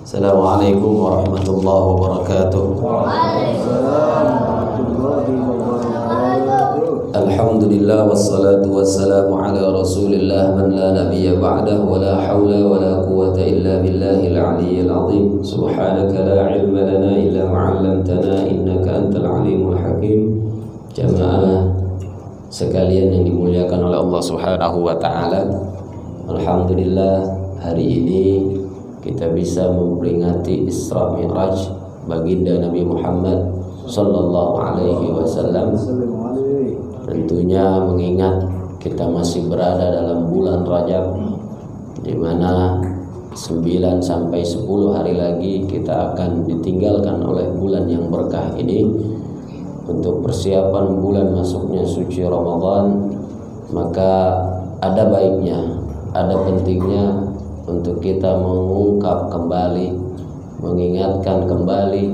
Assalamualaikum warahmatullahi wabarakatuh. Alhamdulillah wassalatu wassalamu ala rasulillah man la nabiyya ba'dah wa la hawla wa la quwwata illa billahil aliyyil azim. Subhanaka la ilma lana illa ma 'allamtana innaka antal alimul hakim. Jamaah sekalian yang dimuliakan oleh Allah Subhanahu wa taala. Alhamdulillah hari ini kita bisa memperingati Isra Mi'raj baginda Nabi Muhammad sallallahu alaihi wasallam. Tentunya mengingat kita masih berada dalam bulan Rajab, di mana 9 sampai 10 hari lagi kita akan ditinggalkan oleh bulan yang berkah ini. Untuk persiapan bulan masuknya suci Ramadan, maka ada baiknya, ada pentingnya untuk kita mengungkap kembali, mengingatkan kembali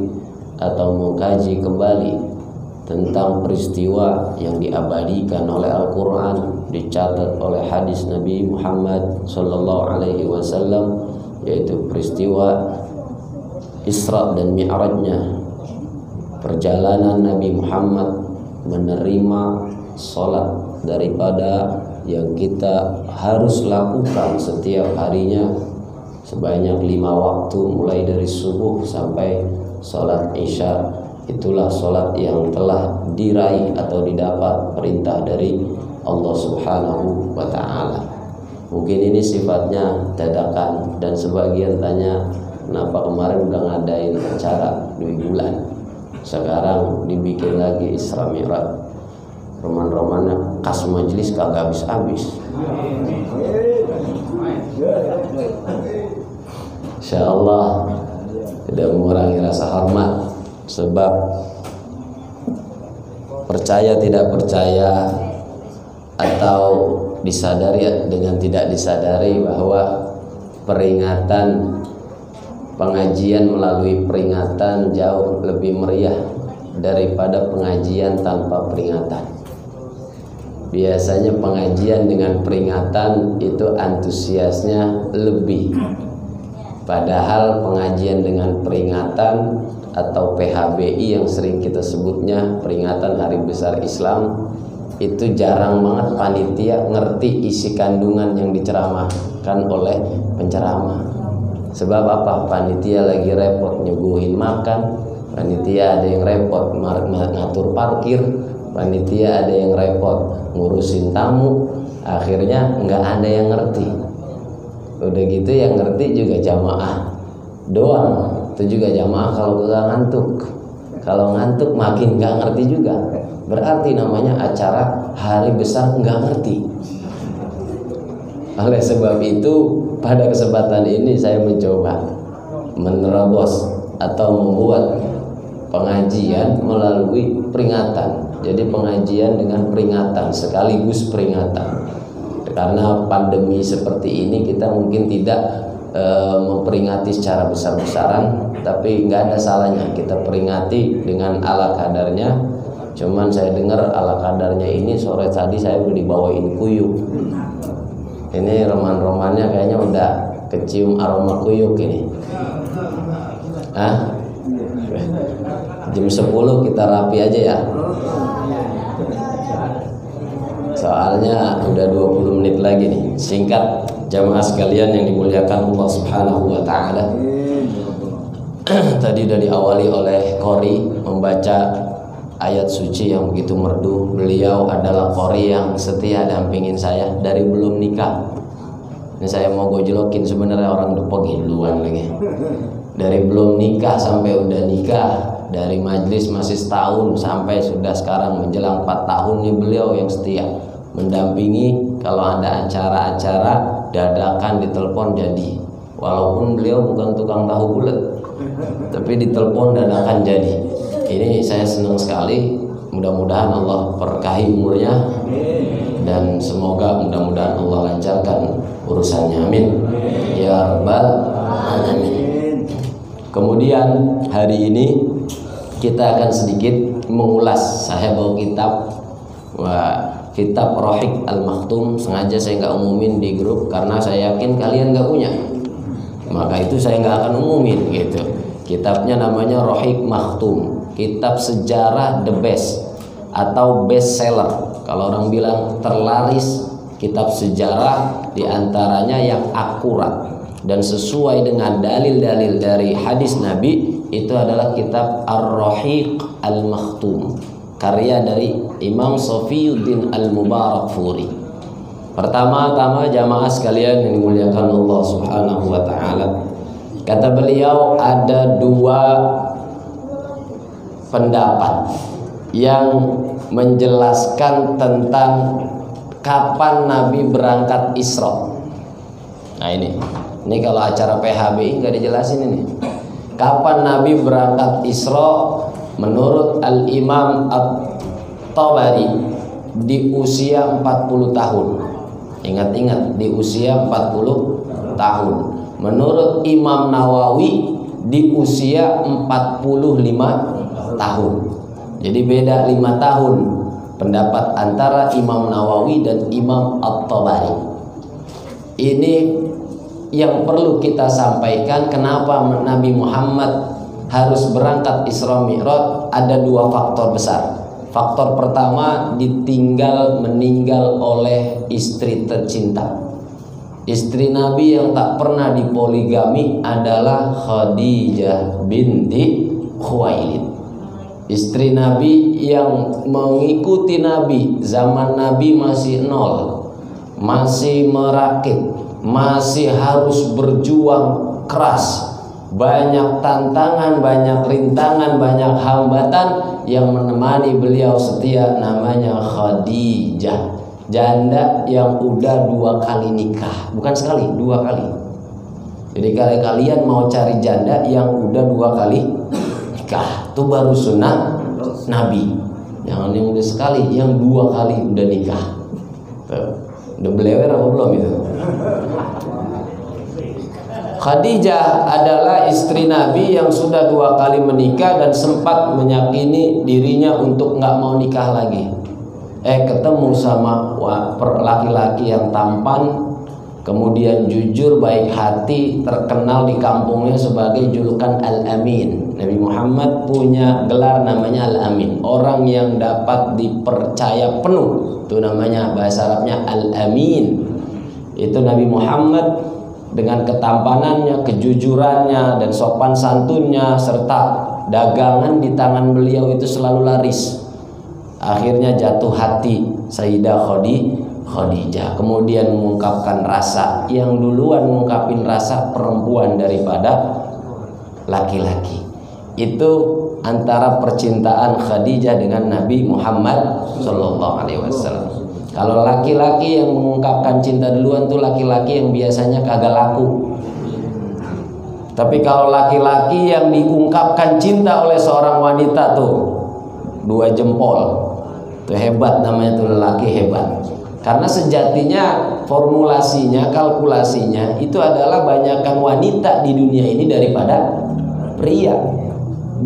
atau mengkaji kembali tentang peristiwa yang diabadikan oleh Al-Quran, dicatat oleh hadis Nabi Muhammad sallallahu alaihi wasallam, yaitu peristiwa Isra dan Mi'rajnya, perjalanan Nabi Muhammad menerima sholat daripada yang kita harus lakukan setiap harinya sebanyak 5 waktu, mulai dari subuh sampai sholat isya. Itulah sholat yang telah diraih atau didapat perintah dari Allah Subhanahu wa ta'ala. Mungkin ini sifatnya dadakan, dan sebagian tanya kenapa kemarin udah ngadain acara 2 bulan, sekarang dibikin lagi Isra Mi'raj. Roman-romannya kas majelis kagak habis-habis. Insyaallah tidak mengurangi rasa hormat, sebab percaya tidak percaya atau disadari dengan tidak disadari bahwa peringatan pengajian melalui peringatan jauh lebih meriah daripada pengajian tanpa peringatan. Biasanya pengajian dengan peringatan itu antusiasnya lebih. Padahal pengajian dengan peringatan atau PHBI yang sering kita sebutnya, peringatan Hari Besar Islam, itu jarang banget panitia ngerti isi kandungan yang diceramahkan oleh penceramah. Sebab apa? Panitia lagi repot nyuguhin makan, panitia ada yang repot ngatur parkir, panitia ada yang repot ngurusin tamu, akhirnya nggak ada yang ngerti. Udah gitu yang ngerti juga jamaah doang. Itu juga jamaah kalau gak ngantuk. Kalau ngantuk makin gak ngerti juga. Berarti namanya acara hari besar gak ngerti. Oleh sebab itu pada kesempatan ini saya mencoba menerobos atau membuat pengajian melalui peringatan. Jadi pengajian dengan peringatan sekaligus peringatan. Karena pandemi seperti ini kita mungkin tidak memperingati secara besar-besaran, tapi nggak ada salahnya kita peringati dengan ala kadarnya. Cuman saya dengar ala kadarnya ini sore tadi saya udah dibawain kuyuk. Ini roman-romannya kayaknya udah kecium aroma kuyuk ini. Jam 10 kita rapi aja ya. Soalnya udah 20 menit lagi nih. Singkat jamaah sekalian yang dimuliakan Allah Subhanahu wa taala. Tadi sudah diawali oleh Qori membaca ayat suci yang begitu merdu. Beliau adalah Qori yang setia dampingin saya dari belum nikah. Ini saya mau gojlokin, sebenarnya orang udah duluan lagi. Dari belum nikah sampai udah nikah, dari majelis masih setahun sampai sudah sekarang menjelang 4 tahun nih beliau yang setia mendampingi. Kalau ada acara-acara dadakan ditelepon jadi, walaupun beliau bukan tukang tahu bulat, tapi ditelepon dadakan jadi. Ini saya senang sekali. Mudah-mudahan Allah berkahi umurnya, dan semoga mudah-mudahan Allah lancarkan urusannya, amin ya rabbal alamin. Kemudian hari ini kita akan sedikit mengulas, saya bawa kitab Rahiq Al-Maktum. Sengaja saya nggak umumin di grup karena saya yakin kalian nggak punya. Maka itu saya nggak akan umumin gitu. Kitabnya namanya Rahiq Makhtum, kitab sejarah the best atau best seller. Kalau orang bilang terlaris kitab sejarah, diantaranya yang akurat dan sesuai dengan dalil-dalil dari hadis Nabi, itu adalah kitab Ar-Rahiq Al-Makhtum, karya dari Imam Safiyuddin Al-Mubarakfuri. Pertama-tama jamaah sekalian yang dimuliakan Allah Subhanahu wa taala, kata beliau ada dua pendapat yang menjelaskan tentang kapan Nabi berangkat Isra. Nah ini kalau acara PHBI nggak dijelasin ini. Kapan Nabi berangkat Isra? Menurut Al-Imam At-Tabari di usia 40 tahun. Ingat-ingat, di usia 40 tahun. Menurut Imam Nawawi di usia 45 tahun. Jadi beda 5 tahun pendapat antara Imam Nawawi dan Imam At-Tabari. Ini yang perlu kita sampaikan, kenapa Nabi Muhammad harus berangkat Isra Mi'raj. Ada dua faktor besar. Faktor pertama, meninggal oleh istri tercinta. Istri Nabi yang tak pernah dipoligami adalah Khadijah binti Khuwailid. Istri Nabi yang mengikuti Nabi zaman Nabi masih nol, masih merakit, masih harus berjuang keras, banyak tantangan, banyak rintangan, banyak hambatan. Yang menemani beliau setia namanya Khadijah, janda yang udah 2 kali nikah, bukan sekali, 2 kali. Jadi kalau kalian mau cari janda yang udah 2 kali nikah, itu baru sunnah Nabi. Jangan yang udah sekali, yang 2 kali udah nikah. Udah belewer apa belum itu? Khadijah adalah istri Nabi yang sudah 2 kali menikah dan sempat meyakini dirinya untuk nggak mau nikah lagi. Ketemu sama laki-laki yang tampan, kemudian jujur, baik hati, terkenal di kampungnya sebagai julukan Al-Amin. Nabi Muhammad punya gelar namanya Al-Amin, orang yang dapat dipercaya penuh. Itu namanya, bahasa Arabnya Al-Amin. Itu Nabi Muhammad dengan ketampanannya, kejujurannya, dan sopan santunnya, serta dagangan di tangan beliau itu selalu laris. Akhirnya jatuh hati Sayyidah Khadijah, kemudian mengungkapkan rasa. Yang duluan mengungkapin rasa perempuan daripada laki-laki. Itu antara percintaan Khadijah dengan Nabi Muhammad SAW. Kalau laki-laki yang mengungkapkan cinta duluan tuh laki-laki yang biasanya kagak laku. Tapi kalau laki-laki yang diungkapkan cinta oleh seorang wanita tuh 2 jempol, tuh hebat, namanya tuh lelaki hebat. Karena sejatinya formulasinya, kalkulasinya itu adalah banyakkan wanita di dunia ini daripada pria.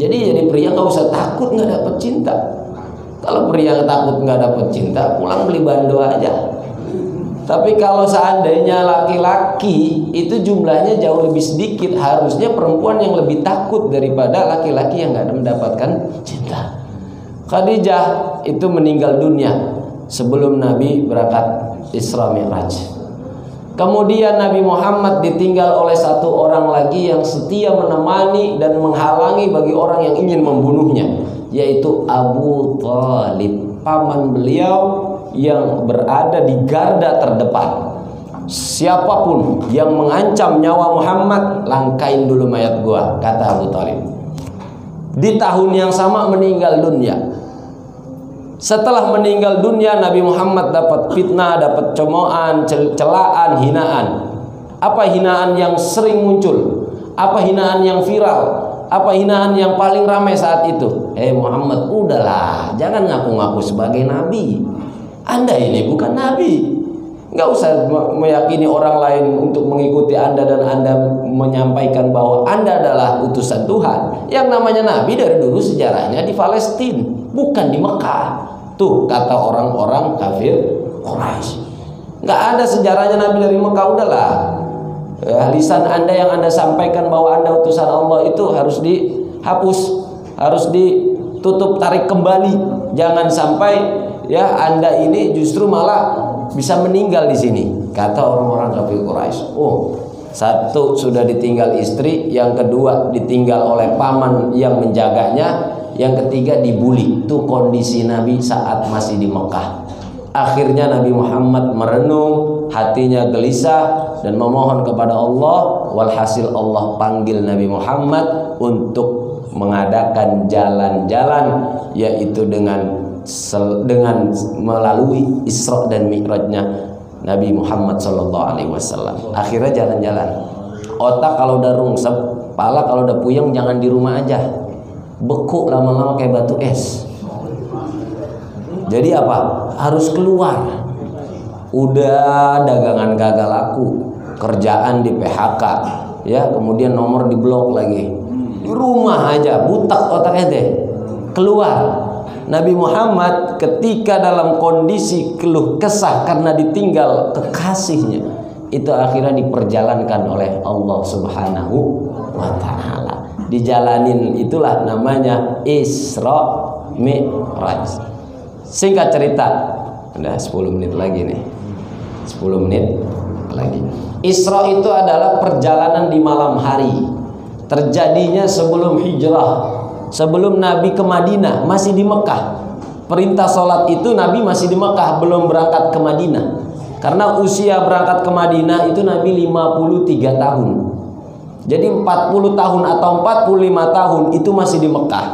Jadi pria nggak usah takut nggak dapet cinta. Kalau pria takut nggak dapet cinta, pulang beli bando aja. Tapi kalau seandainya laki-laki itu jumlahnya jauh lebih sedikit, harusnya perempuan yang lebih takut daripada laki-laki yang nggak mendapatkan cinta. Khadijah itu meninggal dunia sebelum Nabi berangkat Isra Mi'raj. Kemudian Nabi Muhammad ditinggal oleh satu orang lagi yang setia menemani dan menghalangi bagi orang yang ingin membunuhnya, yaitu Abu Thalib, paman beliau yang berada di garda terdepan. Siapapun yang mengancam nyawa Muhammad, langkain dulu mayat gua, kata Abu Thalib. Di tahun yang sama meninggal dunia. Setelah meninggal dunia, Nabi Muhammad dapat fitnah, dapat cemoohan, celaan, hinaan. Apa hinaan yang sering muncul? Apa hinaan yang viral? Apa hinaan yang paling ramai saat itu? Muhammad, udahlah, jangan ngaku-ngaku sebagai nabi. Anda ini bukan nabi. Nggak usah meyakini orang lain untuk mengikuti Anda dan Anda menyampaikan bahwa Anda adalah utusan Tuhan. Yang namanya nabi dari dulu sejarahnya di Palestina, bukan di Mekah. Tuh kata orang-orang kafir Quraisy. Nggak ada sejarahnya nabi dari Mekah, udahlah. lisan Anda yang Anda sampaikan bahwa Anda utusan Allah itu harus dihapus, harus ditutup, tarik kembali. Jangan sampai ya Anda ini justru malah bisa meninggal di sini. Kata orang-orang kafir Quraisy, oh, satu sudah ditinggal istri, yang kedua ditinggal oleh paman yang menjaganya, yang ketiga dibully. Itu kondisi Nabi saat masih di Mekah. Akhirnya Nabi Muhammad merenung, hatinya gelisah dan memohon kepada Allah. Walhasil Allah panggil Nabi Muhammad untuk mengadakan jalan-jalan, yaitu dengan melalui Isra dan Mi'rajnya Nabi Muhammad SAW. Akhirnya jalan-jalan. Otak kalau udah rungsep, kepala kalau udah puyeng, jangan di rumah aja, beku lama-lama kayak batu es. Jadi apa? Harus keluar. Udah dagangan gagal laku, kerjaan di PHK, ya, kemudian nomor diblok lagi. Di rumah aja, butak otaknya deh. Keluar. Nabi Muhammad ketika dalam kondisi keluh kesah karena ditinggal kekasihnya, itu akhirnya diperjalankan oleh Allah Subhanahu wa ta'ala. Dijalanin, itulah namanya Isra Mi'raj. Singkat cerita, udah 10 menit lagi nih, 10 menit lagi. Isra itu adalah perjalanan di malam hari. Terjadinya sebelum hijrah, sebelum Nabi ke Madinah, masih di Mekah. Perintah sholat itu Nabi masih di Mekah, belum berangkat ke Madinah. Karena usia berangkat ke Madinah itu Nabi 53 tahun. Jadi 40 tahun atau 45 tahun itu masih di Mekah.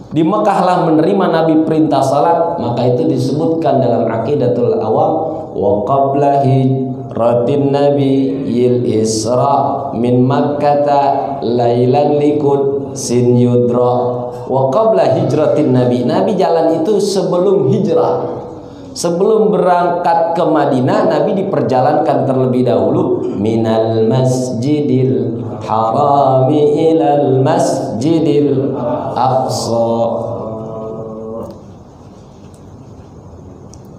Di Mekah lah menerima Nabi perintah salat. Maka itu disebutkan dalam Aqidatul Awam, wa qabla hijratin nabiyil isra min makkata lailan likud sin yudra. Wa qabla hijratin nabi, Nabi jalan itu sebelum hijrah. Sebelum berangkat ke Madinah, Nabi diperjalankan terlebih dahulu minal masjidil harami ilal masjidil aqsa.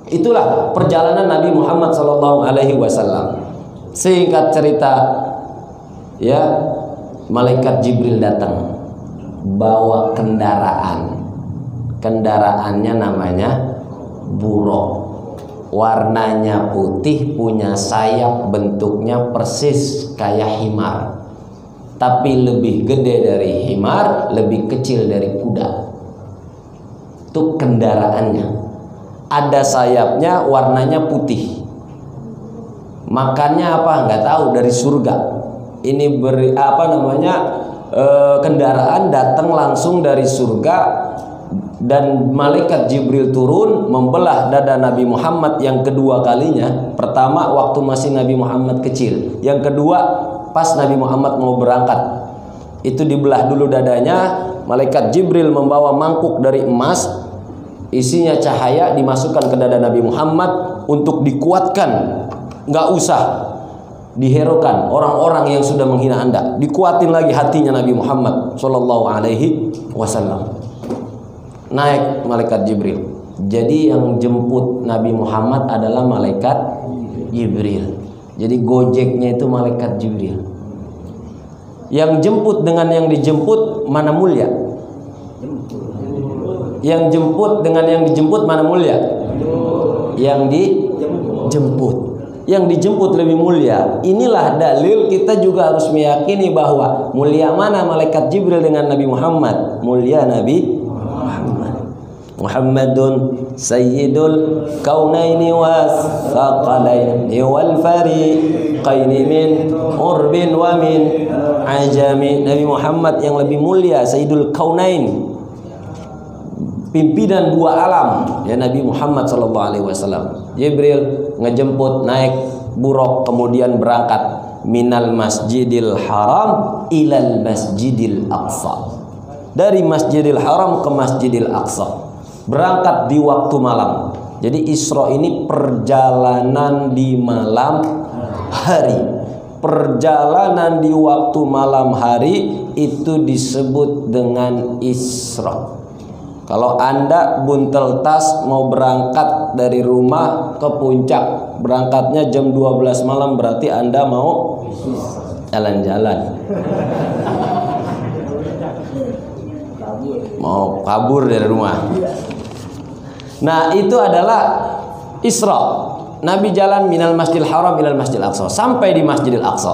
Itulah perjalanan Nabi Muhammad SAW. Singkat cerita, ya, malaikat Jibril datang bawa kendaraan. Kendaraannya namanya buraq, warnanya putih, punya sayap, bentuknya persis kayak himar, tapi lebih gede dari himar, lebih kecil dari kuda. Itu kendaraannya. Ada sayapnya, warnanya putih. Makannya apa? Nggak tahu, dari surga. Ini kendaraan datang langsung dari surga. Dan malaikat Jibril turun membelah dada Nabi Muhammad yang kedua kalinya. Pertama waktu masih Nabi Muhammad kecil, yang kedua pas Nabi Muhammad mau berangkat. Itu dibelah dulu dadanya. Malaikat Jibril membawa mangkuk dari emas, isinya cahaya, dimasukkan ke dada Nabi Muhammad untuk dikuatkan. Nggak usah diherokan orang-orang yang sudah menghina Anda. Dikuatin lagi hatinya Nabi Muhammad SAW. Naik malaikat Jibril. Jadi yang jemput Nabi Muhammad adalah malaikat Jibril. Jadi gojeknya itu malaikat Jibril. Yang jemput dengan yang dijemput mana mulia? Yang jemput dengan yang dijemput mana mulia? Yang dijemput. Yang dijemput lebih mulia. Inilah dalil kita juga harus meyakini bahwa mulia mana malaikat Jibril dengan Nabi Muhammad? Mulia Nabi Muhammadun sayyidul kaunaini wathaqalaini wal fariqaini min urbin wa min ajami. Nabi Muhammad yang lebih mulia, sayyidul kaunain, pimpinan dua alam, ya, Nabi Muhammad SAW. Jibril ngejemput naik buraq, kemudian berangkat minal masjidil haram ilal masjidil aqsa. Dari Masjidil Haram ke Masjidil Aqsa. Berangkat di waktu malam. Jadi Isra ini perjalanan di malam hari. Perjalanan di waktu malam hari itu disebut dengan Isra. Kalau Anda buntel tas mau berangkat dari rumah ke puncak, berangkatnya jam 12 malam, berarti Anda mau jalan-jalan. Mau kabur dari rumah. Nah, itu adalah Isra. Nabi jalan minal Masjidil Haram ilal Masjidil Aqsa, sampai di Masjidil Aqsa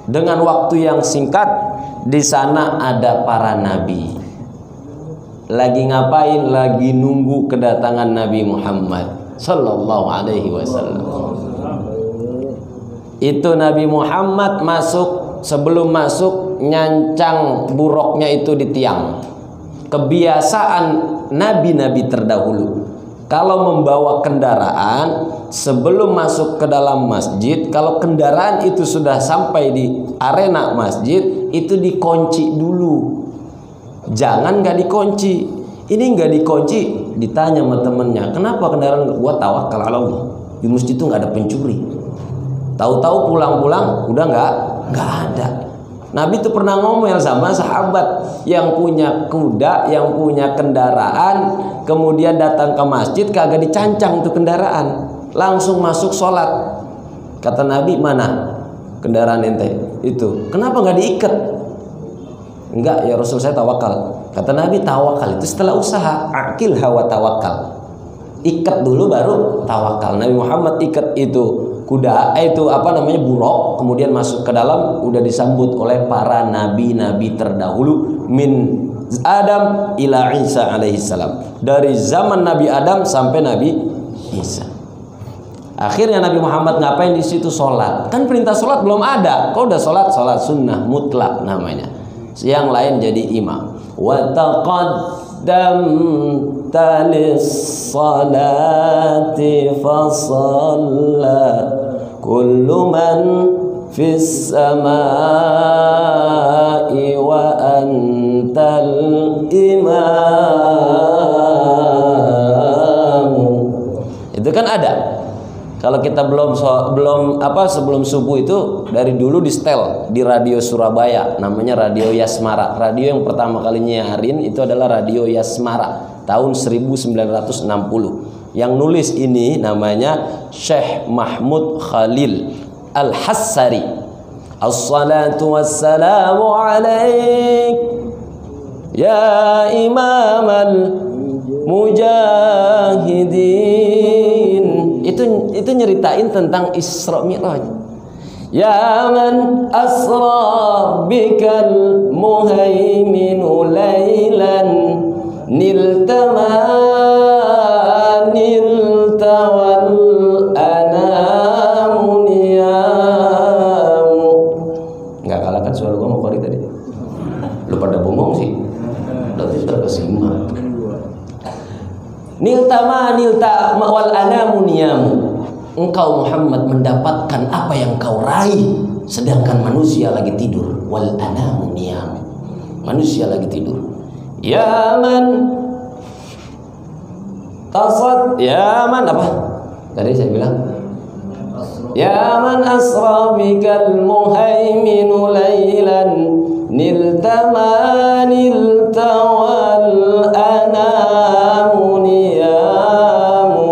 dengan waktu yang singkat. Di sana ada para nabi. Lagi ngapain? Lagi nunggu kedatangan Nabi Muhammad sallallahu alaihi wasallam. Itu Nabi Muhammad masuk, sebelum masuk nyancang buruknya itu di tiang. Kebiasaan nabi-nabi terdahulu, kalau membawa kendaraan, sebelum masuk ke dalam masjid, kalau kendaraan itu sudah sampai di arena masjid, itu dikunci dulu. Jangan nggak dikunci. Ini nggak dikunci, ditanya sama temennya, kenapa kendaraan? Gua tawakal ala Allah. Di masjid itu nggak ada pencuri. Tahu-tahu pulang-pulang udah nggak ada. Nabi itu pernah ngomel sama sahabat yang punya kuda, yang punya kendaraan, kemudian datang ke masjid kagak dicancang tuh kendaraan, langsung masuk sholat. Kata Nabi, mana kendaraan ente itu? Kenapa nggak diikat? Enggak ya Rasul, saya tawakal. Kata Nabi, tawakal itu setelah usaha. Akil hawa tawakal. Ikat dulu baru tawakal. Nabi Muhammad ikat itu kuda, itu apa namanya, buruk, kemudian masuk ke dalam, udah disambut oleh para nabi-nabi terdahulu min Adam ila Isa alaihi salam. Dari zaman Nabi Adam sampai Nabi Isa. Akhirnya Nabi Muhammad ngapain di situ? Sholat. Kan perintah sholat belum ada. Kau udah sholat, sholat sunnah mutlak namanya. Yang lain jadi imam. Wa taqaddamta lis-salati fa shalla kullu man fis samai wa antal imam. Itu kan ada. Kalau kita sebelum subuh itu dari dulu di setel di radio Surabaya, namanya Radio Yasmara. Radio yang pertama kali nyiarin itu adalah Radio Yasmara tahun 1960. Yang nulis ini namanya Syekh Mahmud Khalil Al-Hassari. Assalatu wassalamu alaik ya imamal mujahidin. Itu nyeritain tentang Isra Mi'raj. Ya man asra bikal muhaiminu laylan niltawal anamu niyamu. Nggak kalah kan suara gua mau kori tadi. Lu pada bengong sih. Berarti terkesima. Nilta wal anamu niyamu. Engkau Muhammad mendapatkan apa yang kau raih, sedangkan manusia lagi tidur. Wal anamu niyamu. Manusia lagi tidur. Ya man tasad, ya man apa? Tadi saya bilang ya man asra bikal muhaiminu laylan niltawal anamu niyamu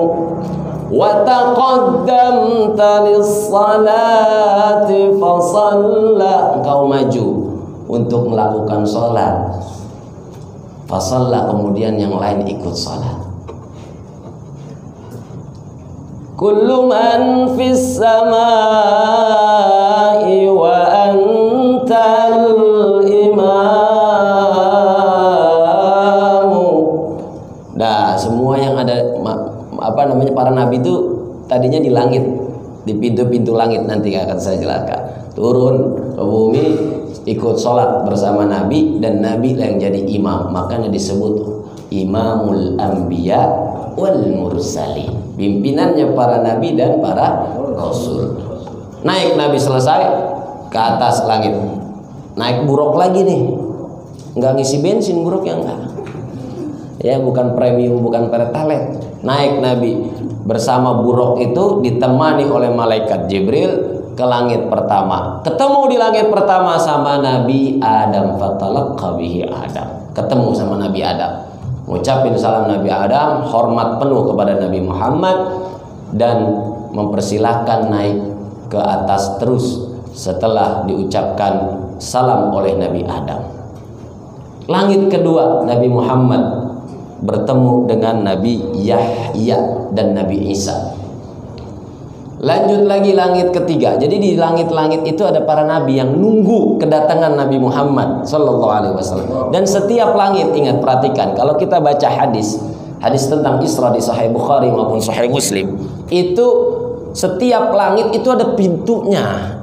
wa taqaddamta lis-salati fa shalla. Engkau maju untuk melakukan sholat, fa shalla, kemudian yang lain ikut sholat. Kullu man fis samai wa antal imamu. Nah, semua yang ada para nabi itu tadinya di langit, di pintu-pintu langit, nanti akan saya jelaskan. Turun ke bumi, ikut sholat bersama nabi, dan nabi yang jadi imam, makanya disebut imamul anbiya wal mursalin. Pimpinannya para nabi dan para rasul. Naik nabi selesai ke atas langit, naik buruk lagi nih, nggak ngisi bensin buruknya, enggak ya, bukan premium, bukan pertalite. Naik nabi bersama buruk itu ditemani oleh malaikat Jibril ke langit pertama. Ketemu di langit pertama sama Nabi Adam, fatalaqqa bihi Adam. Ketemu sama Nabi Adam, ngucapin salam Nabi Adam, hormat penuh kepada Nabi Muhammad, dan mempersilahkan naik ke atas terus setelah diucapkan salam oleh Nabi Adam. Langit kedua, Nabi Muhammad bertemu dengan Nabi Yahya dan Nabi Isa. Lanjut lagi langit ketiga. Jadi di langit-langit itu ada para nabi yang nunggu kedatangan Nabi Muhammad sallallahu alaihi wasallam. Dan setiap langit, ingat, perhatikan, kalau kita baca hadis tentang Isra di Sahih Bukhari maupun Sahih Muslim, itu setiap langit itu ada pintunya.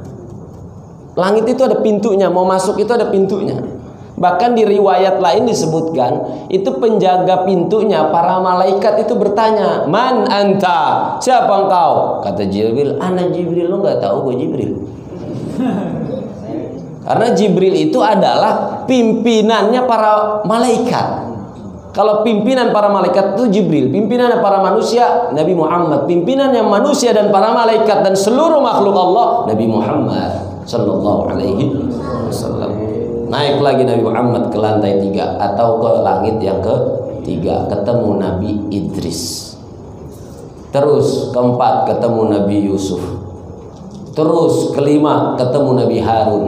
Langit itu ada pintunya, mau masuk itu ada pintunya. Bahkan di riwayat lain disebutkan, itu penjaga pintunya, para malaikat itu bertanya, "Man anta?" Siapa engkau? Kata Jibril, "Ana Jibril." Lu nggak tahu gue Jibril? Karena Jibril itu adalah pimpinannya para malaikat. Kalau pimpinan para malaikat itu Jibril, pimpinan para manusia Nabi Muhammad, pimpinan yang manusia dan para malaikat dan seluruh makhluk Allah Nabi Muhammad sallallahu alaihi wasallam. Naik lagi Nabi Muhammad ke lantai 3 atau ke langit yang ke-3, ketemu Nabi Idris. Terus keempat ketemu Nabi Yusuf. Terus kelima ketemu Nabi Harun.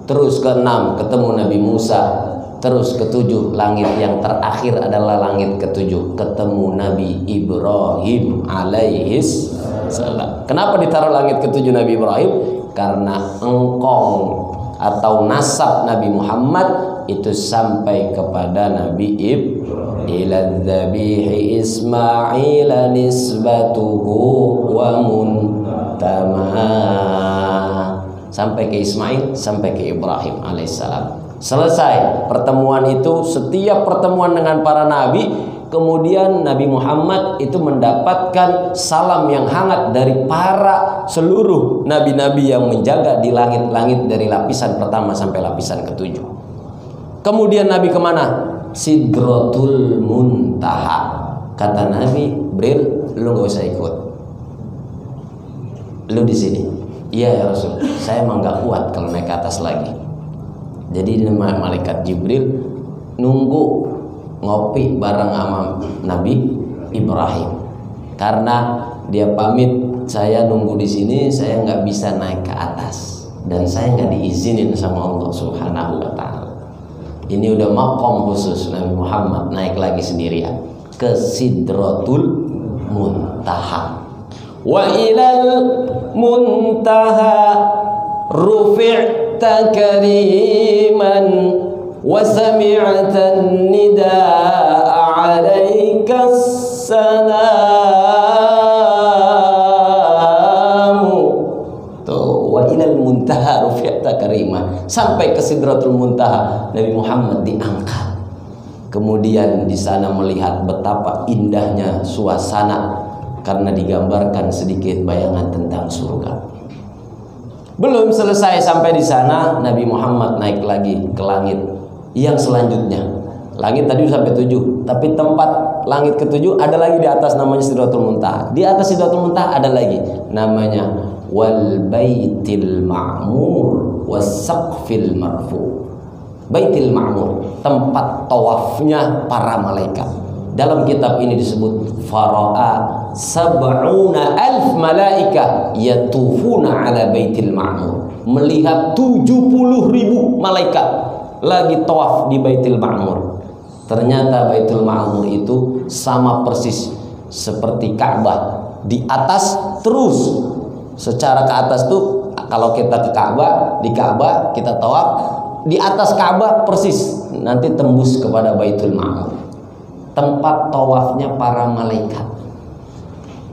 Terus keenam ketemu Nabi Musa. Terus ketujuh, langit yang terakhir adalah langit ketujuh, ketemu Nabi Ibrahim alaihis salam. Kenapa ditaruh langit ketujuh Nabi Ibrahim? Karena engkong atau nasab Nabi Muhammad itu sampai kepada Nabi Ibrahim. Ila dzabihi Ismail nisbatuhu wa muntama. Sampai ke Ismail, sampai ke Ibrahim alaihissalam. Selesai pertemuan itu, setiap pertemuan dengan para nabi, kemudian Nabi Muhammad itu mendapatkan salam yang hangat dari para seluruh nabi-nabi yang menjaga di langit-langit dari lapisan pertama sampai lapisan ketujuh. Kemudian Nabi kemana? Sidratul Muntaha. Kata Nabi, "Bril, lu gak usah ikut. Lu di sini." "Iya ya Rasul, saya emang gak kuat kalau naik ke atas lagi." Jadi malaikat Jibril nunggu ngopi bareng sama Nabi Ibrahim, karena dia pamit, "Saya nunggu di sini, saya nggak bisa naik ke atas dan saya nggak diizinin sama Allah Subhanahu wa Ta'ala." Ini udah makom khusus Nabi Muhammad naik lagi sendirian ke Sidratul Muntaha. Wa ilal muntaha rufi'ta kariman wa sami'atan nidaa 'alaika salamu. Tuh, wa ilal muntaha rufi'ta karimah, sampai ke Sidratul Muntaha Nabi Muhammad diangkat. Kemudian di sana melihat betapa indahnya suasana karena digambarkan sedikit bayangan tentang surga. Belum selesai sampai di sana, Nabi Muhammad naik lagi ke langit yang selanjutnya. Langit tadi sampai 7, tapi tempat langit ke-7 ada lagi di atas, namanya Sidratul Muntaha. Di atas Sidratul Muntaha ada lagi namanya Wal Baitil Ma'mur Was Saqfil Marfu. Baitil Ma'mur, tempat tawafnya para malaikat. Dalam kitab ini disebut fara'a sab'una alf malaika yatufuna ala Baitil Ma'mur. Melihat 70.000 malaikat lagi tawaf di Baitul Ma'mur. Ternyata Baitul Ma'mur itu sama persis seperti Ka'bah. Di atas terus, secara ke atas tuh, kalau kita ke Ka'bah, di Ka'bah kita tawaf, di atas Ka'bah persis nanti tembus kepada Baitul Ma'mur, tempat tawafnya para malaikat.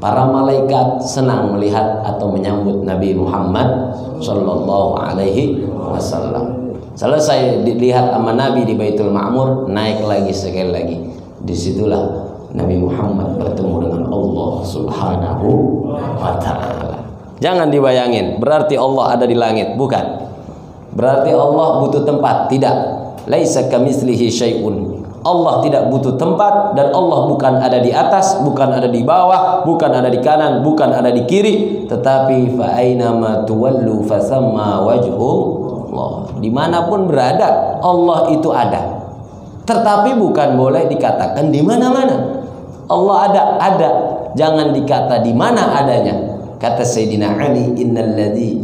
Para malaikat senang melihat atau menyambut Nabi Muhammad sallallahu alaihi wasallam. Selesai dilihat sama Nabi di Baitul Ma'mur, naik lagi sekali lagi. Disitulah Nabi Muhammad bertemu dengan Allah Subhanahu wa Ta'ala. Jangan dibayangin berarti Allah ada di langit, bukan. Berarti Allah butuh tempat, tidak. Laisa kamitslihi syai'un. Allah tidak butuh tempat, dan Allah bukan ada di atas, bukan ada di bawah, bukan ada di kanan, bukan ada di kiri, tetapi fa aina ma tuwallu fasamma wajhullah. Dimanapun berada, Allah itu ada. Tetapi bukan boleh dikatakan di mana-mana. Allah ada. Jangan dikata di mana adanya. Kata Sayyidina Ali, innalladzi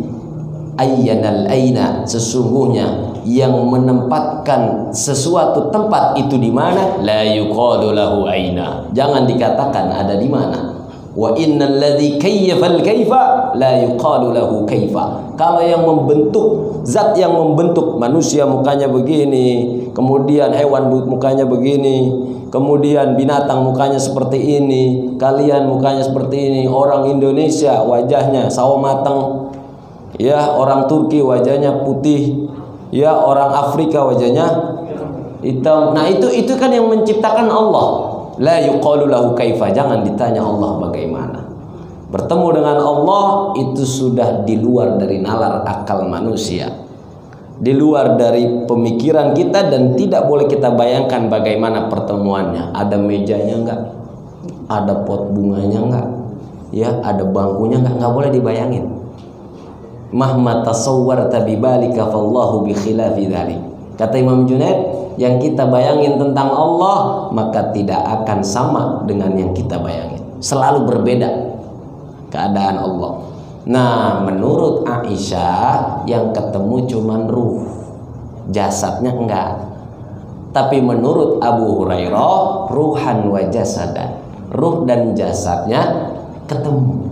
ayyanal aina, sesungguhnya yang menempatkan sesuatu tempat itu di mana, la yuqalu lahu aina, jangan dikatakan ada di mana. Wa innal ladzi kayyafal kaifa la yuqalu lahu kaifa, kalau yang membentuk, zat yang membentuk manusia mukanya begini, kemudian hewan mukanya begini, kemudian binatang mukanya seperti ini, kalian mukanya seperti ini, orang Indonesia wajahnya sawo mateng, ya, orang Turki wajahnya putih, ya, orang Afrika wajahnya hitam. Nah itu kan yang menciptakan Allah. La yuqalu lahu kaifa, jangan ditanya Allah bagaimana. Bertemu dengan Allah itu sudah di luar dari nalar akal manusia, di luar dari pemikiran kita, dan tidak boleh kita bayangkan bagaimana pertemuannya. Ada mejanya enggak? Ada pot bunganya enggak? Ya, ada bangkunya enggak? Enggak boleh dibayangin. Mahma tasawwarta bibalika fallahu bi khilafi dzalik. Kata Imam Junaid, yang kita bayangin tentang Allah maka tidak akan sama dengan yang kita bayangin. Selalu berbeda keadaan Allah. Nah, menurut Aisyah yang ketemu cuman ruh, jasadnya enggak. Tapi menurut Abu Hurairah, ruhan wa jasadan, ruh dan jasadnya ketemu.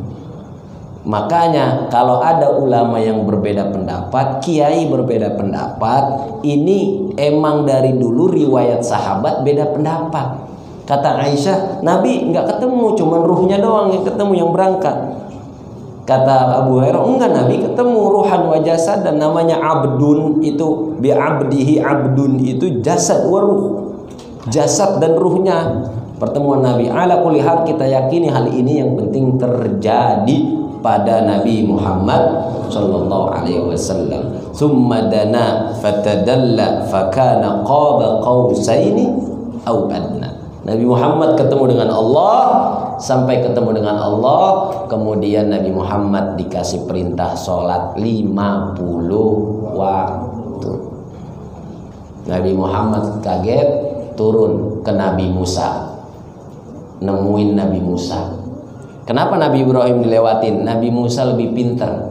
Makanya kalau ada ulama yang berbeda pendapat, kiai berbeda pendapat, ini emang dari dulu riwayat sahabat beda pendapat. Kata Aisyah, Nabi nggak ketemu, cuman ruhnya doang yang ketemu, yang berangkat. Kata Abu Hurairah, enggak, Nabi ketemu ruhan wa jasad, dan namanya abdun itu bi abdihi, abdun itu jasad wa ruh, jasad dan ruhnya. Pertemuan Nabi. Ala kulli hal, kita yakini hal ini yang penting terjadi pada Nabi Muhammad sallallahu alaihi wasallam. Tsumma dana fatadalla fakana qaba qausaini au adna. Nabi Muhammad ketemu dengan Allah, sampai ketemu dengan Allah, kemudian Nabi Muhammad dikasih perintah sholat 50 waktu. Nabi Muhammad kaget, turun ke Nabi Musa, nemuin Nabi Musa. Kenapa Nabi Ibrahim dilewatin? Nabi Musa lebih pintar,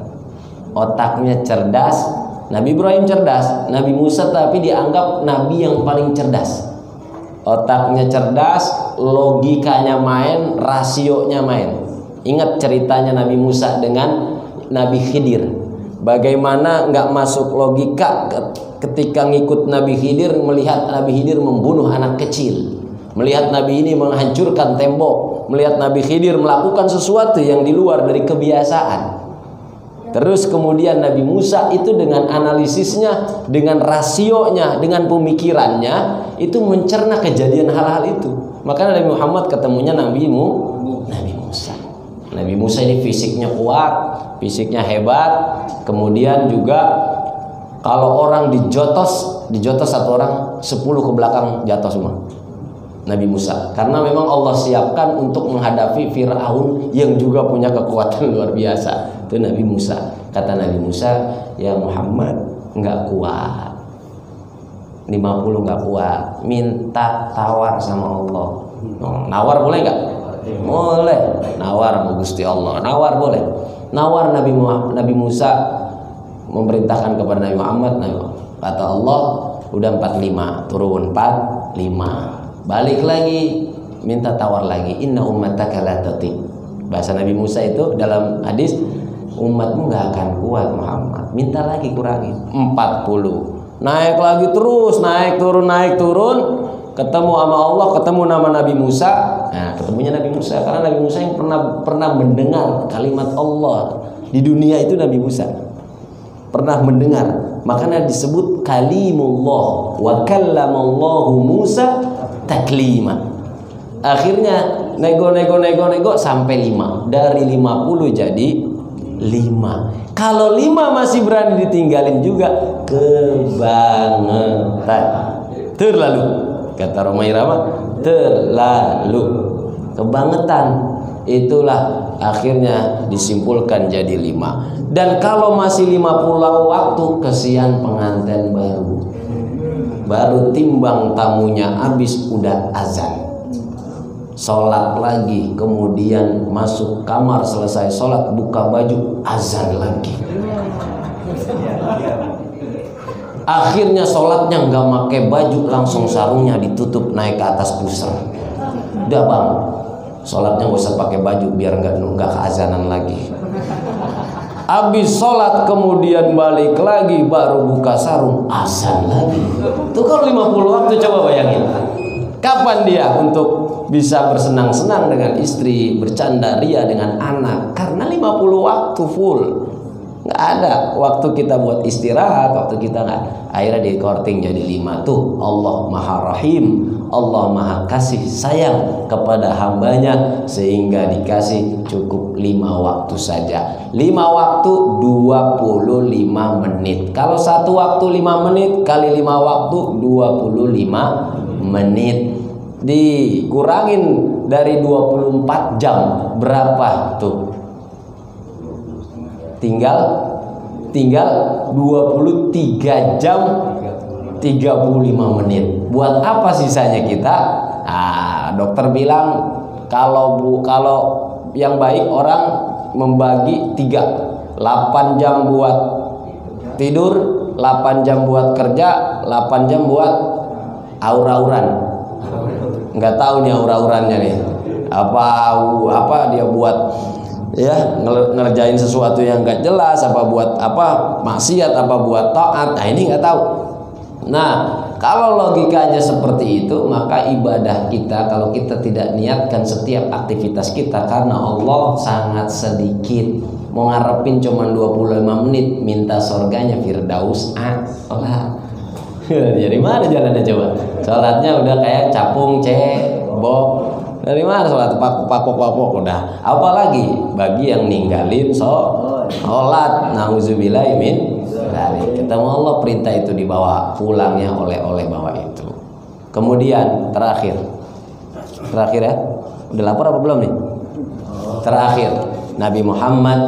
otaknya cerdas. Nabi Ibrahim cerdas, Nabi Musa tapi dianggap nabi yang paling cerdas. Otaknya cerdas, logikanya main, rasionya main. Ingat ceritanya Nabi Musa dengan Nabi Khidir. Bagaimana nggak masuk logika ketika ngikut Nabi Khidir, melihat Nabi Khidir membunuh anak kecil, melihat Nabi ini menghancurkan tembok, melihat Nabi Khidir melakukan sesuatu yang di luar dari kebiasaan. Terus kemudian Nabi Musa itu dengan analisisnya, dengan rasionya, dengan pemikirannya, itu mencerna kejadian hal-hal itu. Maka Nabi Muhammad ketemunya Nabi Musa. Nabi Musa ini fisiknya kuat, fisiknya hebat. Kemudian juga kalau orang dijotos satu orang, 10 ke belakang jatuh semua. Nabi Musa, karena memang Allah siapkan untuk menghadapi Fir'aun yang juga punya kekuatan luar biasa. Itu Nabi Musa. Kata Nabi Musa, ya Muhammad, nggak kuat, 50 nggak kuat, minta tawar sama Allah. Nawar boleh nggak? Boleh. Nawar sama Gusti Allah, nawar boleh. Nawar Nabi Musa memerintahkan kepada Nabi Muhammad. Kata Allah, udah 45, turun 45. Balik lagi, minta tawar lagi. Inna ummataka la tati. Bahasa Nabi Musa itu dalam hadis, umatmu gak akan kuat Muhammad. Minta lagi, kurangi 40. Naik lagi terus, naik turun. Ketemu sama Allah, ketemu nama Nabi Musa. Nah, ketemunya Nabi Musa karena Nabi Musa yang pernah mendengar kalimat Allah di dunia itu. Nabi Musa pernah mendengar, makanya disebut kalimullah, wa kallamallahu Musa taklima. Akhirnya nego sampai 5. Dari 50 jadi 5. Kalau 5 masih berani ditinggalin juga, kebangetan. Terlalu, kata Romai Rama, terlalu kebangetan. Itulah akhirnya disimpulkan jadi 5. Dan kalau masih 50 waktu, kesian pengantin baru timbang tamunya habis, udah azan, sholat lagi, kemudian masuk kamar, selesai sholat buka baju, azan lagi. Akhirnya sholatnya nggak pakai baju, langsung sarungnya ditutup naik ke atas pusar. Udah bang, sholatnya nggak usah pakai baju biar nggak keazanan lagi. Habis sholat kemudian balik lagi baru buka sarung, azan lagi. Tuh kalau 50 waktu coba bayangin. Kapan dia untuk bisa bersenang-senang dengan istri, bercanda ria dengan anak? Karena 50 waktu full. Nggak ada waktu kita buat istirahat, waktu kita nggak. Akhirnya di korting jadi 5 tuh. Allah Maha Rahim, Allah Maha kasih sayang kepada hambanya sehingga dikasih cukup 5 waktu saja. 5 waktu 25 menit. Kalau satu waktu 5 menit kali 5 waktu 25 menit. Dikurangin dari 24 jam berapa tuh? Tinggal 23 jam 35 menit. Buat apa sisanya kita? Dokter bilang kalau yang baik orang membagi 3. 8 jam buat tidur, 8 jam buat kerja, 8 jam buat aur-auran. Nggak tahu nih aur-aurannya nih. Apa dia buat ya ngerjain sesuatu yang nggak jelas, apa buat apa maksiat, apa buat taat. Nah ini nggak tahu. Nah kalau logikanya seperti itu, maka ibadah kita kalau kita tidak niatkan setiap aktivitas kita karena Allah sangat sedikit. Mau ngarepin cuma 25 menit minta surganya Firdaus Jadi mana jalannya coba? Sholatnya udah kayak capung cebok. Dari mana sholat pakok udah. Apalagi bagi yang ninggalin sholat, nauzubillahi min dzalik. Ketemu Allah perintah itu dibawa pulangnya oleh bawa itu. Kemudian terakhir ya. Udah lapar apa belum nih? Terakhir, Nabi Muhammad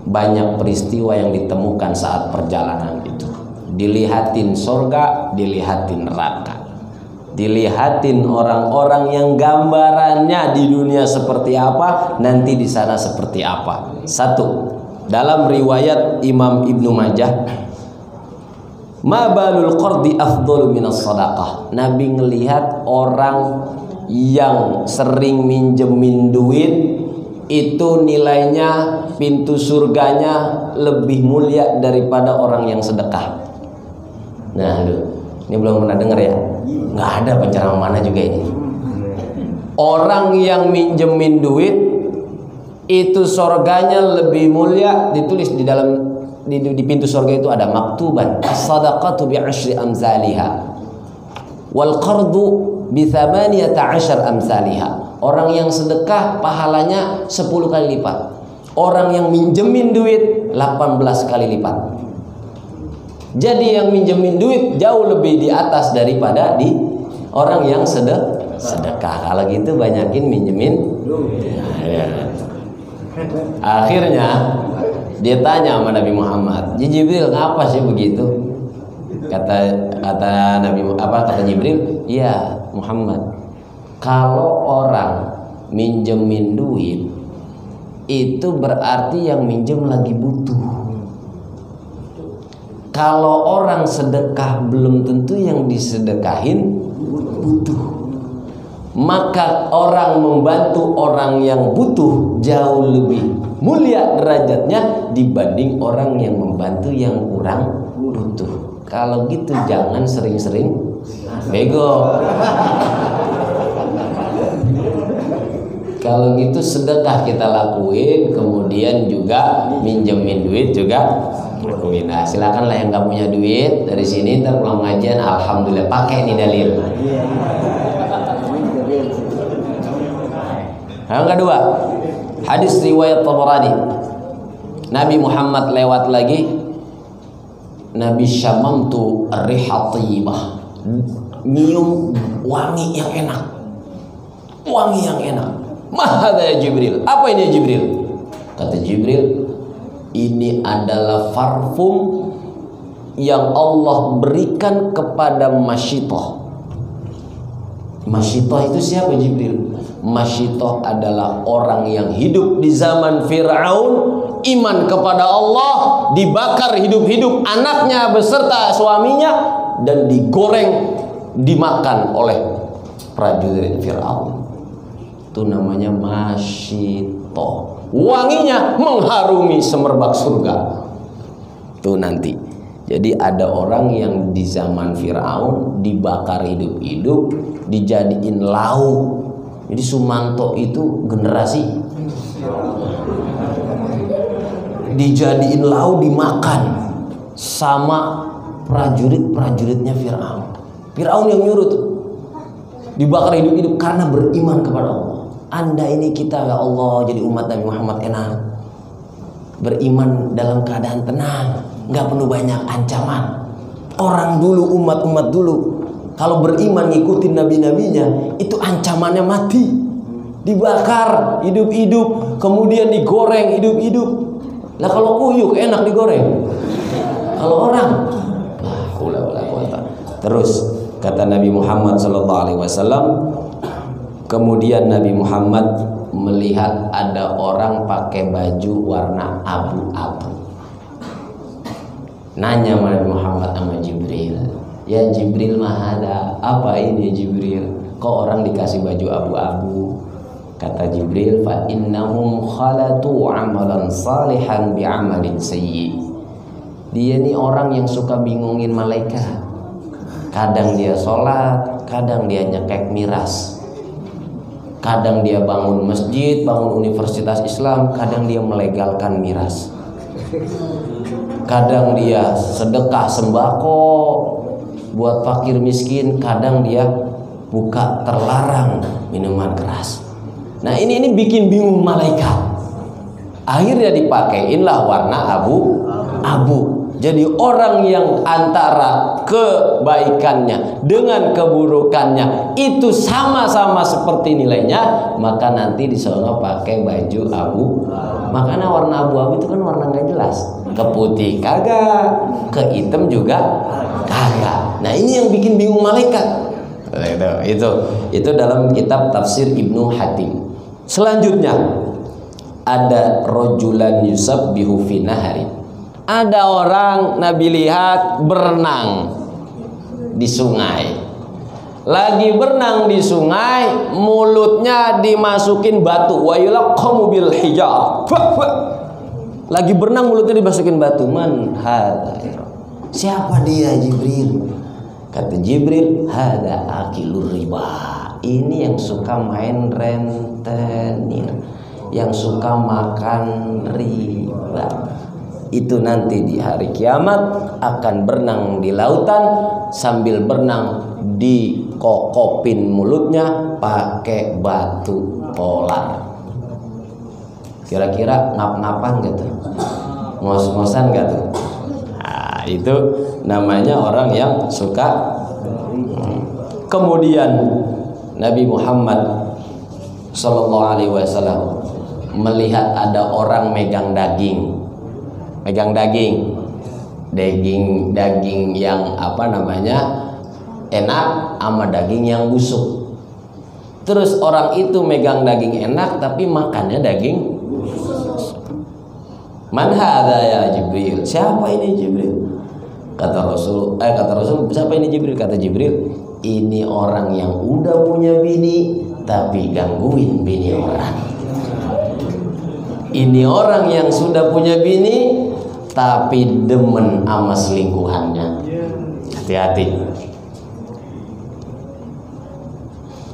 banyak peristiwa yang ditemukan saat perjalanan itu. Dilihatin surga, dilihatin neraka. Dilihatin orang-orang yang gambarannya di dunia seperti apa, nanti di sana seperti apa. 1. Dalam riwayat Imam Ibnu Majah, ma balul qardi afdalu minas sadaqah. Nabi ngelihat orang yang sering minjemin duit itu nilainya, pintu surganya lebih mulia daripada orang yang sedekah. Nah, ini belum pernah dengar ya? Nggak ada penceramah mana juga ini. Orang yang minjemin duit itu surganya lebih mulia, ditulis di dalam di pintu surga itu ada maktuban as-sadaqatu bi 'ashri amsalha wal qardu bi 18 amsalha. Orang yang sedekah pahalanya 10 kali lipat. Orang yang minjemin duit 18 kali lipat. Jadi yang minjemin duit jauh lebih di atas daripada di orang yang sedekah. Kalau gitu banyakin minjemin. Ya. Akhirnya dia tanya sama Nabi Muhammad, Jibril ngapa sih begitu? Kata Jibril, iya Muhammad, kalau orang minjemin duit itu berarti yang minjem lagi butuh. Kalau orang sedekah belum tentu yang disedekahin butuh. Maka orang membantu orang yang butuh jauh lebih mulia derajatnya dibanding orang yang membantu yang kurang butuh. Kalau gitu jangan sering-sering bego. Kalau gitu sedekah kita lakuin, kemudian juga minjemin duit juga lakuin. Nah, silakanlah yang nggak punya duit dari sini ntar pulang pengajian, alhamdulillah pakai nih dalil. Yang kedua, hadis riwayat Tabarani. Nabi Muhammad lewat lagi, Nabi syamamtu rihatibah, nyium wangi yang enak. Wangi yang enak. Mahada ya Jibril. Apa ini ya Jibril? Kata Jibril, ini adalah parfum yang Allah berikan kepada Masyitoh. Masyitoh itu siapa Jibril? Masyitoh adalah orang yang hidup di zaman Fir'aun, iman kepada Allah, dibakar hidup-hidup anaknya beserta suaminya, dan digoreng, dimakan oleh prajurit Fir'aun. Itu namanya masyito. Wanginya mengharumi semerbak surga. Tuh nanti. Jadi ada orang yang di zaman Fir'aun dibakar hidup-hidup, dijadiin lauk. Jadi Sumanto itu generasi dijadiin lauk, dimakan sama prajurit-prajuritnya Fir'aun. Fir'aun yang nyuruh tuh, dibakar hidup-hidup karena beriman kepada Allah. Anda ini kita ya Allah jadi umat Nabi Muhammad enak, beriman dalam keadaan tenang, nggak perlu banyak ancaman. Orang dulu, umat-umat dulu, kalau beriman ngikutin nabi-nabinya, itu ancamannya mati, dibakar hidup-hidup, kemudian digoreng hidup-hidup. Lah kalau kuyuk enak digoreng, kalau orang terus kata Nabi Muhammad SAW. Kemudian Nabi Muhammad melihat ada orang pakai baju warna abu-abu. Nanya Nabi Muhammad sama Jibril, ya Jibril mah ada apa ini Jibril? Kok orang dikasih baju abu-abu? Kata Jibril, fa innahum khalatu amalan salihan bi amalin sayyi. Dia ini orang yang suka bingungin malaikat. Kadang dia sholat, kadang dia nyekek miras. Kadang dia bangun masjid, bangun universitas Islam, kadang dia melegalkan miras. Kadang dia sedekah sembako buat fakir miskin, kadang dia buka terlarang minuman keras. Nah ini bikin bingung malaikat. Akhirnya dipakein lah warna abu-abu. Jadi orang yang antara kebaikannya dengan keburukannya itu sama-sama seperti nilainya, maka nanti di sana pakai baju abu. Makanya warna abu-abu itu kan warna nggak jelas. Ke putih kagak, ke hitam juga kagak. Nah ini yang bikin bingung malaikat. Itu dalam kitab tafsir Ibnu Hatim. Selanjutnya ada rojulan yusabbihu fi nahari. Ada orang Nabi lihat berenang di sungai. Lagi berenang di sungai, mulutnya dimasukin batu. Wa yulaqamu bil hijar. Lagi berenang mulutnya dimasukin batu. Man hadza? Siapa dia Jibril? Kata Jibril, hada akilur riba. Ini yang suka main rentenir, yang suka makan riba. Itu nanti di hari kiamat akan berenang di lautan, sambil berenang dikokopin mulutnya pakai batu polar. Kira-kira ngap-ngapan gak tuh? Ngos-ngosan gak tuh? Nah, itu namanya orang yang suka. Kemudian Nabi Muhammad SAW melihat ada orang megang daging yang enak sama daging yang busuk. Terus orang itu megang daging enak tapi makannya daging busuk. Man hadza ya Jibril? Siapa ini Jibril? Kata Rasul, siapa ini Jibril? Kata Jibril, ini orang yang udah punya bini tapi gangguin bini orang. Ini orang yang sudah punya bini tapi demen sama selingkuhannya. Hati-hati.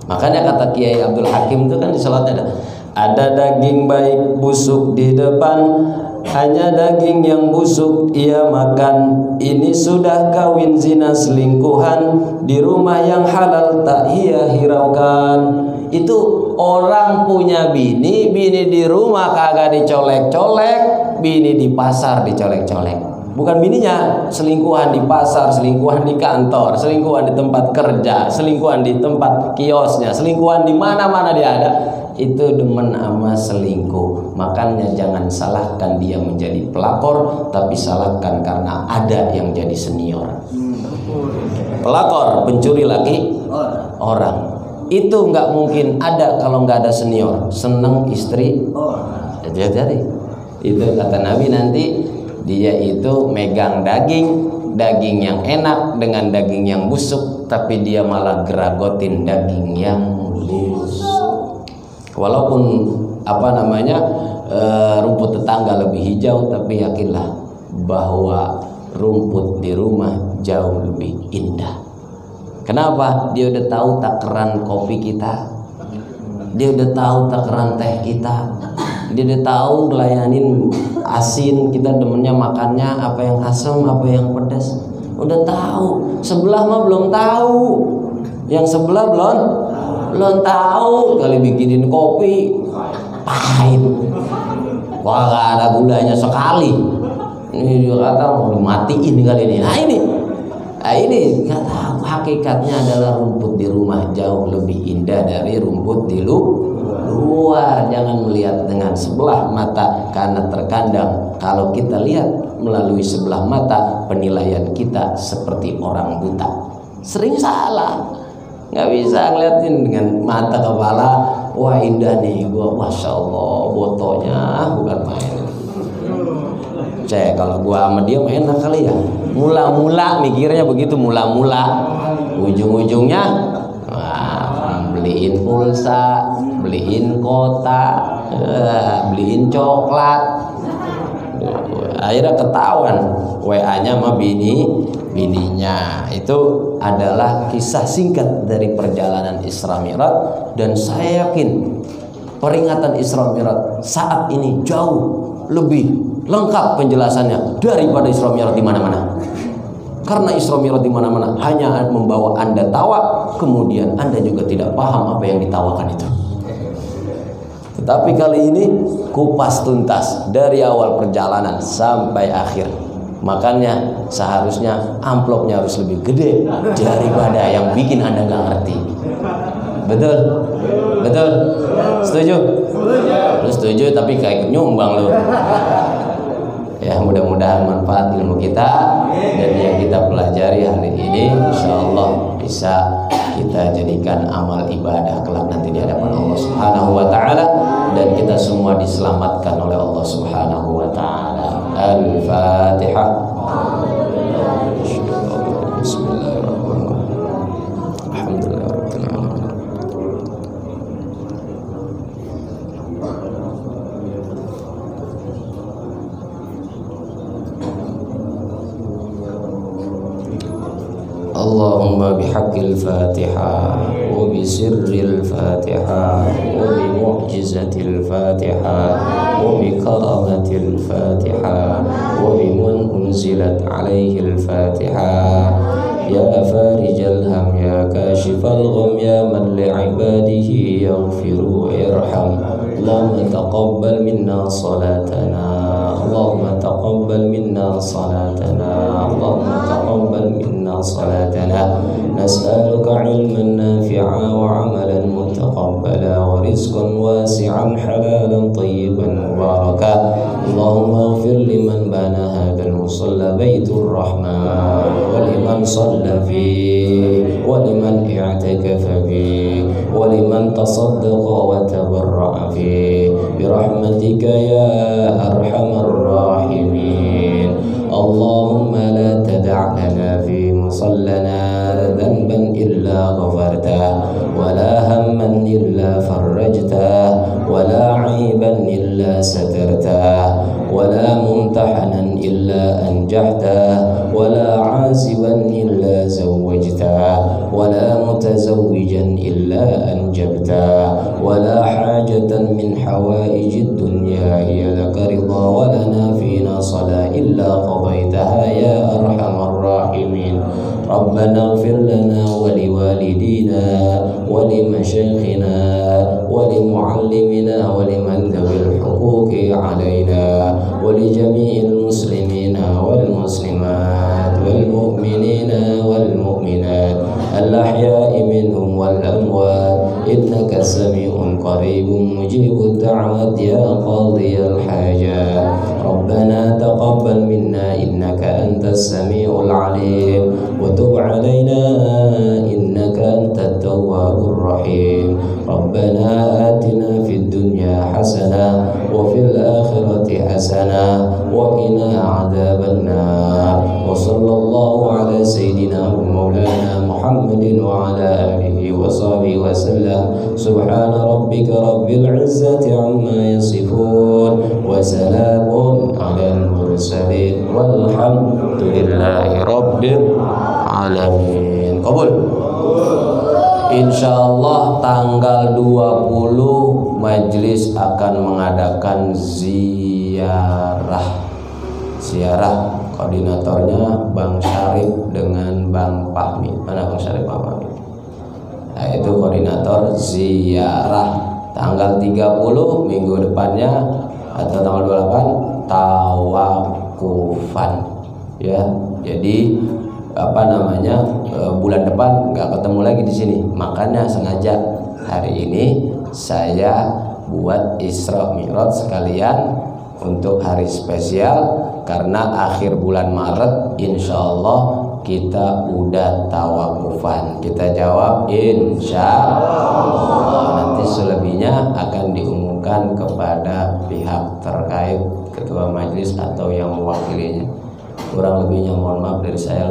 Makanya kata Kiai Abdul Hakim itu kan di salatnya ada daging baik busuk di depan, hanya daging yang busuk ia makan. Ini sudah kawin zina selingkuhan, di rumah yang halal tak ia hiraukan. Itu orang punya bini di rumah kagak dicolek-colek, bini di pasar dicolek-colek. Bukan bininya, selingkuhan di pasar, selingkuhan di kantor, selingkuhan di tempat kerja, selingkuhan di tempat kiosnya, selingkuhan di mana-mana dia ada. Itu demen sama selingkuh. Makanya jangan salahkan dia menjadi pelakor, tapi salahkan karena ada yang jadi senior. Pelakor, pencuri laki orang. Itu nggak mungkin ada kalau nggak ada senior. Seneng istri jadi. Itu kata Nabi, nanti dia itu megang daging yang enak dengan daging yang busuk, tapi dia malah geragotin daging yang busuk. Walaupun rumput tetangga lebih hijau, tapi yakinlah bahwa rumput di rumah jauh lebih indah. Kenapa? Dia udah tahu takaran kopi kita, dia udah tahu takaran teh kita, dia udah tahu ngelayanin asin, kita demennya makannya apa yang asam, apa yang pedas, udah tahu. Sebelah mah belum tahu, yang sebelah belum tahu. Kali bikinin kopi pahit, wah gak ada gulanya sekali, ini dia kata mau dimatiin kali ini. Nah ini nggak tahu, hakikatnya adalah rumput di rumah jauh lebih indah dari rumput di luar. Jangan melihat dengan sebelah mata, karena terkadang kalau kita lihat melalui sebelah mata, penilaian kita seperti orang buta. Sering salah, nggak bisa ngeliatin dengan mata kepala. Wah indah nih gua, masya Allah, botonya bukan main. Kalau gua sama dia enak kali ya. Mula-mula mikirnya begitu, mula-mula. Ujung-ujungnya beliin pulsa, beliin kotak, beliin coklat. Akhirnya ketahuan WA-nya sama bininya. Itu adalah kisah singkat dari perjalanan Isra Mi'raj, dan saya yakin peringatan Isra Mi'raj saat ini jauh lebih lengkap penjelasannya daripada Isra Mi'raj di mana-mana. Karena Isra Mi'raj di mana-mana hanya membawa Anda tawa, kemudian Anda juga tidak paham apa yang ditawakan itu. Tetapi kali ini kupas tuntas dari awal perjalanan sampai akhir. Makanya seharusnya amplopnya harus lebih gede daripada yang bikin Anda nggak ngerti. Betul? Betul? Setuju? Lu setuju tapi kayak nyumbang lu. Ya, mudah-mudahan manfaat ilmu kita dan yang kita pelajari hari ini insyaallah bisa kita jadikan amal ibadah kelak nanti di hadapan Allah Subhanahu wa taala, dan kita semua diselamatkan oleh Allah Subhanahu wa taala. Al-Fatihah. Bismillahirrahmanirrahim. Alhamdulillahirabbil alamin. Allahumma bihaqqil Fatihah wa bi sirril Fatihah wa bi mu'jizatil Fatihah wa bi karamatil Fatihah wa bi man unzilat alaihil Fatihah. Ya farijal ham, ya kashifal gham, ya man li'ibadihi yaghfiru irham. Allahumma taqabbal minna salatana, Allahumma taqabbal minna salatana, Allahumma taqabbal minna salatana. Nas'aluka ilman nafi'a wa amalan mutaqabbala wa rizqan wasi'an halalan tayyiban mubaraka. Allahumma ighfir liman bana hadal musalla baitur rahman, wa liman salla fihi, wa liman i'takafa fihi, wa liman tasaddaqa wa tabarra'a fihi, birahmatika ya arhamar rahimin. Allahumma la tada' lana fi musallana dhanban illa ghafartah, wa la hamman illa farajtah, wa la 'aiban illa satartah, wa la mumtahanan illa anjahtah, wa la 'asiban illa zawwajtah, wa la mutazawwijan illa anjabtah, wa la hajatan min hawaijid dunya hiya laka ridha wa lana fina salah illa qadaitaha ya arhamar rahimin. Rabbana ighfir lana wa liwalidina wa limashayikhina wa limuallimina wa liman dhawil huquqi alaina wa li jami'il muslimina wal muslimat wal mu'minina wal mu'minat al-ahya'i minhum wal amwat innaka sami'un qaribun mujibud da'wat ya qadiyal hajat. Rabbana taqabbal minna innaka antas sami'ul alim wa tub 'alaina innaka antat tawwabur rahim. Rabbana atina fid dunya hasanah wa fil akhirati hasanah ala alihi wa sahbihi wa sallam. Subhana rabbika rabbil izzati amma yasifun wa salamun alal mursalin walhamdulillahi rabbil alamin. Qabul. Insyaallah tanggal 20 majelis akan mengadakan ziarah. Koordinatornya Bang Syarif dengan Bang Fahmi. Mana Bang Syarif, Bang Fahmi? Nah, itu koordinator ziarah tanggal 30 minggu depannya atau tanggal 28 tawakufan. Ya, jadi bulan depan nggak ketemu lagi di sini. Makanya sengaja hari ini saya buat Isra Mi'raj sekalian untuk hari spesial, karena akhir bulan Maret insya Allah kita udah tawakufan. Kita jawab insya Allah. Nanti selebihnya akan diumumkan kepada pihak terkait, ketua majelis atau yang mewakilinya. Kurang lebihnya mohon maaf dari saya